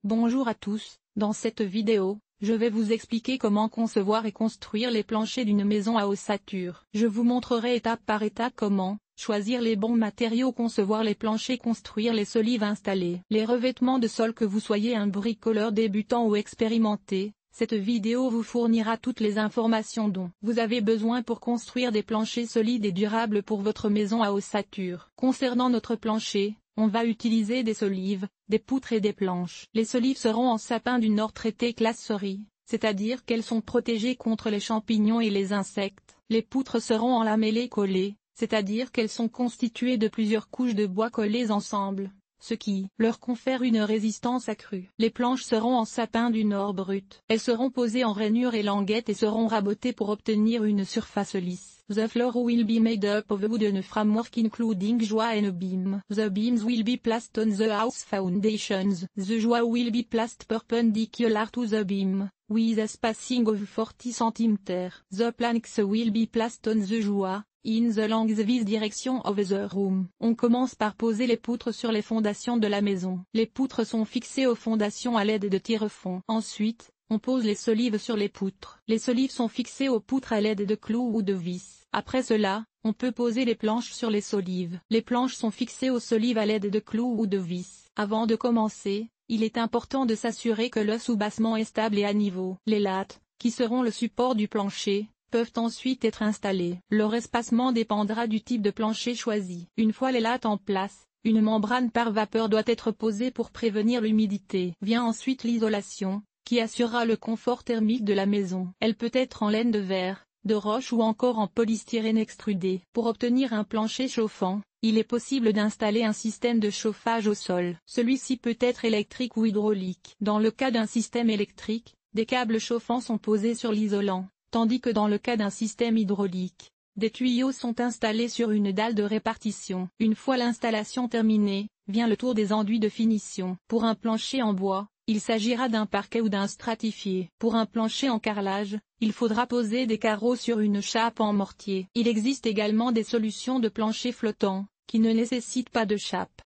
Bonjour à tous, dans cette vidéo, je vais vous expliquer comment concevoir et construire les planchers d'une maison à ossature. Je vous montrerai étape par étape comment choisir les bons matériaux, concevoir les planchers, construire les solives, installer les revêtements de sol. Que vous soyez un bricoleur débutant ou expérimenté, cette vidéo vous fournira toutes les informations dont vous avez besoin pour construire des planchers solides et durables pour votre maison à ossature. Concernant notre plancher, on va utiliser des solives, des poutres et des planches. Les solives seront en sapin du Nord traité classe cerise, c'est-à-dire qu'elles sont protégées contre les champignons et les insectes. Les poutres seront en lamellé collé, c'est-à-dire qu'elles sont constituées de plusieurs couches de bois collées ensemble, ce qui leur confère une résistance accrue. Les planches seront en sapin du Nord brut. Elles seront posées en rainures et languettes et seront rabotées pour obtenir une surface lisse. The floor will be made up of a wooden framework including joist and beam. The beams will be placed on the house foundations. The joist will be placed perpendicular to the beam, with a spacing of 40 cm. The planks will be placed on the joist, in the lengthwise direction of the room. On commence par poser les poutres sur les fondations de la maison. Les poutres sont fixées aux fondations à l'aide de tire-fond. Ensuite, on pose les solives sur les poutres. Les solives sont fixées aux poutres à l'aide de clous ou de vis. Après cela, on peut poser les planches sur les solives. Les planches sont fixées aux solives à l'aide de clous ou de vis. Avant de commencer, il est important de s'assurer que le soubassement est stable et à niveau. Les lattes, qui seront le support du plancher, peuvent ensuite être installées. Leur espacement dépendra du type de plancher choisi. Une fois les lattes en place, une membrane par vapeur doit être posée pour prévenir l'humidité. Vient ensuite l'isolation, qui assurera le confort thermique de la maison. Elle peut être en laine de verre, de roche ou encore en polystyrène extrudé. Pour obtenir un plancher chauffant, il est possible d'installer un système de chauffage au sol. Celui-ci peut être électrique ou hydraulique. Dans le cas d'un système électrique, des câbles chauffants sont posés sur l'isolant, tandis que dans le cas d'un système hydraulique, des tuyaux sont installés sur une dalle de répartition. Une fois l'installation terminée, vient le tour des enduits de finition. Pour un plancher en bois, il s'agira d'un parquet ou d'un stratifié. Pour un plancher en carrelage, il faudra poser des carreaux sur une chape en mortier. Il existe également des solutions de plancher flottant, qui ne nécessitent pas de chape.